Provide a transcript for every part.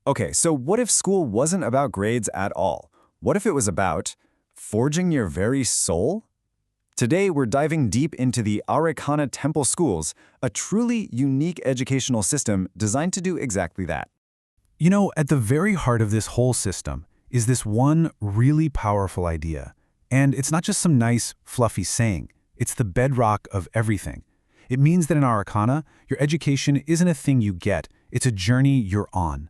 Okay, so what if school wasn't about grades at all? What if it was about forging your very soul? Today, we're diving deep into the Arreqqana Temple Schools, a truly unique educational system designed to do exactly that. You know, at the very heart of this whole system is this one really powerful idea. And it's not just some nice, fluffy saying. It's the bedrock of everything. It means that in Arreqqana, your education isn't a thing you get, it's a journey you're on.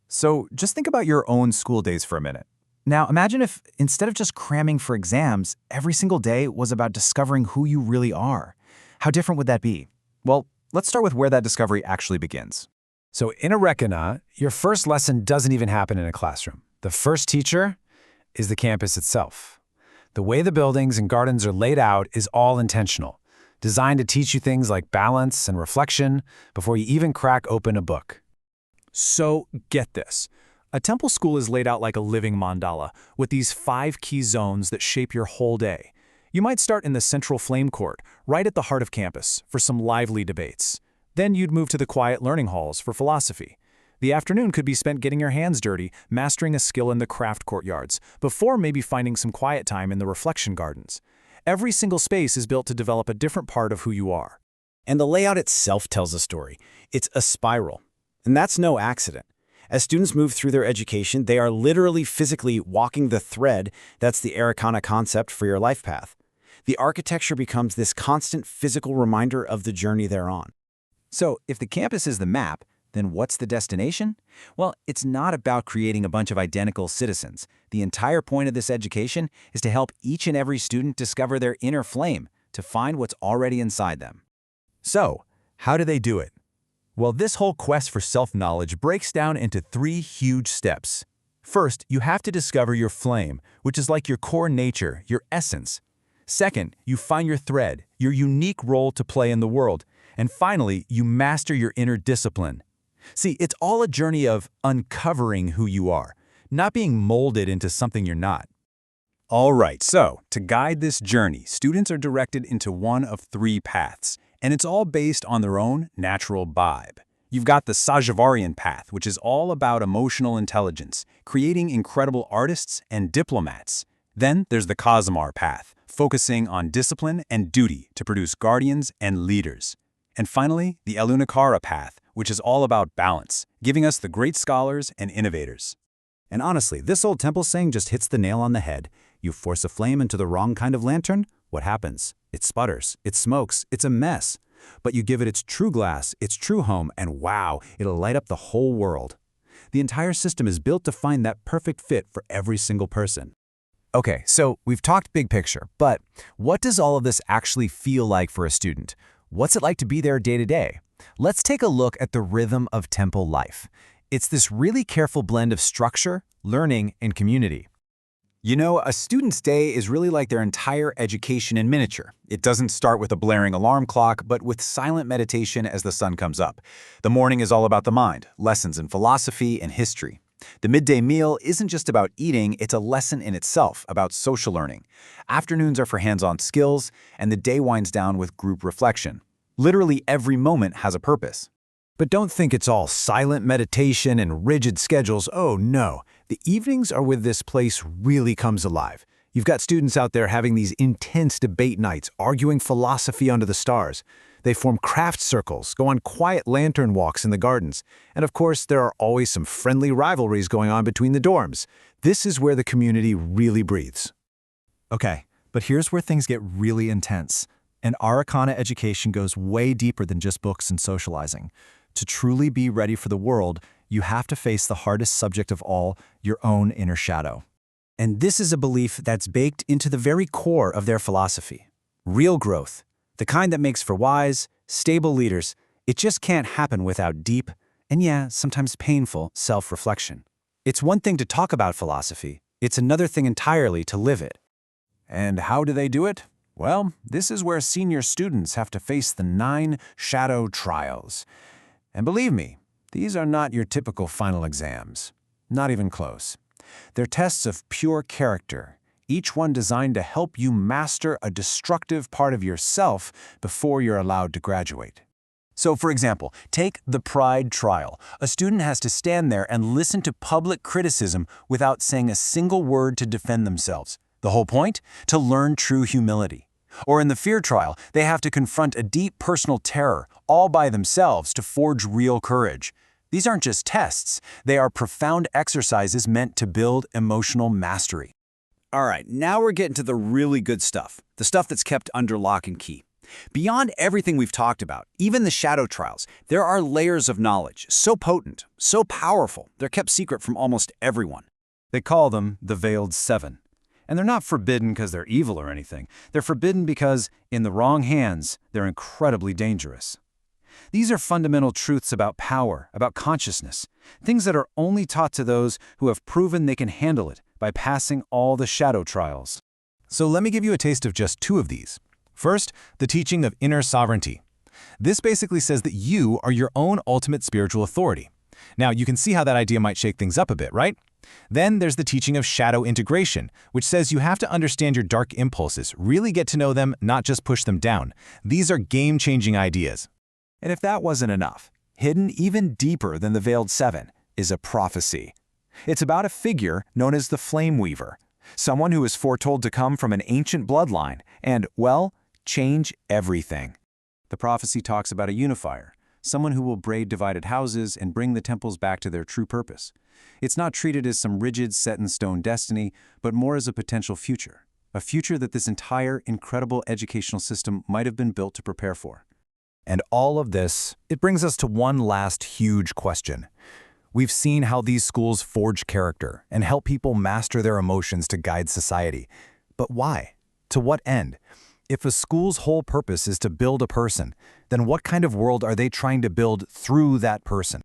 So just think about your own school days for a minute. Now, imagine if, instead of just cramming for exams, every single day was about discovering who you really are. How different would that be? Well, let's start with where that discovery actually begins. So in Arreqqana, your first lesson doesn't even happen in a classroom. The first teacher is the campus itself. The way the buildings and gardens are laid out is all intentional, designed to teach you things like balance and reflection before you even crack open a book. So, get this. A temple school is laid out like a living mandala, with these 5 key zones that shape your whole day. You might start in the central flame court, right at the heart of campus, for some lively debates. Then you'd move to the quiet learning halls for philosophy. The afternoon could be spent getting your hands dirty, mastering a skill in the craft courtyards, before maybe finding some quiet time in the reflection gardens. Every single space is built to develop a different part of who you are. And the layout itself tells a story. It's a spiral. And that's no accident. As students move through their education, they are literally physically walking the thread that's the Arreqqana concept for your life path. The architecture becomes this constant physical reminder of the journey they're on. So, if the campus is the map, then what's the destination? Well, it's not about creating a bunch of identical citizens. The entire point of this education is to help each and every student discover their inner flame, to find what's already inside them. So, how do they do it? Well, this whole quest for self-knowledge breaks down into 3 huge steps. First, you have to discover your flame, which is like your core nature, your essence. Second, you find your thread, your unique role to play in the world. And finally, you master your inner discipline. See, it's all a journey of uncovering who you are, not being molded into something you're not. All right, so to guide this journey, students are directed into one of 3 paths, and it's all based on their own natural vibe. You've got the Sahavarian path, which is all about emotional intelligence, creating incredible artists and diplomats. Then there's the Cosmar path, focusing on discipline and duty to produce guardians and leaders. And finally, the Elunakara path, which is all about balance, giving us the great scholars and innovators. And honestly, this old temple saying just hits the nail on the head. You force a flame into the wrong kind of lantern, what happens? It sputters, it smokes, it's a mess. But you give it its true glass, its true home, and wow, it'll light up the whole world. The entire system is built to find that perfect fit for every single person. Okay, so we've talked big picture, but what does all of this actually feel like for a student? What's it like to be there day to day? Let's take a look at the rhythm of temple life. It's this really careful blend of structure, learning, and community. You know, a student's day is really like their entire education in miniature. It doesn't start with a blaring alarm clock, but with silent meditation as the sun comes up. The morning is all about the mind, lessons in philosophy and history. The midday meal isn't just about eating, it's a lesson in itself, about social learning. Afternoons are for hands-on skills, and the day winds down with group reflection. Literally every moment has a purpose. But don't think it's all silent meditation and rigid schedules. Oh no, the evenings are where this place really comes alive. You've got students out there having these intense debate nights, arguing philosophy under the stars. They form craft circles, go on quiet lantern walks in the gardens. And of course, there are always some friendly rivalries going on between the dorms. This is where the community really breathes. Okay, but here's where things get really intense. An Arreqqana education goes way deeper than just books and socializing. To truly be ready for the world, you have to face the hardest subject of all, your own inner shadow. And this is a belief that's baked into the very core of their philosophy. Real growth, the kind that makes for wise, stable leaders, it just can't happen without deep, and yeah, sometimes painful, self-reflection. It's one thing to talk about philosophy, it's another thing entirely to live it. And how do they do it? Well, this is where senior students have to face the 9 shadow trials. And believe me, these are not your typical final exams. Not even close. They're tests of pure character, each one designed to help you master a destructive part of yourself before you're allowed to graduate. So, for example, take the pride trial. A student has to stand there and listen to public criticism without saying a single word to defend themselves. The whole point? To learn true humility. Or in the fear trial, they have to confront a deep personal terror, all by themselves, to forge real courage. These aren't just tests, they are profound exercises meant to build emotional mastery. All right, now we're getting to the really good stuff, the stuff that's kept under lock and key. Beyond everything we've talked about, even the shadow trials, there are layers of knowledge, so potent, so powerful, they're kept secret from almost everyone. They call them the Veiled Seven. And they're not forbidden because they're evil or anything. They're forbidden because, in the wrong hands, they're incredibly dangerous. These are fundamental truths about power, about consciousness, things that are only taught to those who have proven they can handle it by passing all the shadow trials. So let me give you a taste of just two of these. First, the teaching of inner sovereignty. This basically says that you are your own ultimate spiritual authority. Now, you can see how that idea might shake things up a bit, right? Then there's the teaching of shadow integration, which says you have to understand your dark impulses, really get to know them, not just push them down. These are game-changing ideas. And if that wasn't enough, hidden even deeper than the Veiled Seven is a prophecy. It's about a figure known as the Flame Weaver, someone who is foretold to come from an ancient bloodline and, well, change everything. The prophecy talks about a unifier, someone who will braid divided houses and bring the temples back to their true purpose. It's not treated as some rigid, set-in-stone destiny, but more as a potential future. A future that this entire incredible educational system might have been built to prepare for. And all of this, it brings us to one last huge question. We've seen how these schools forge character and help people master their emotions to guide society. But why? To what end? If a school's whole purpose is to build a person, then what kind of world are they trying to build through that person?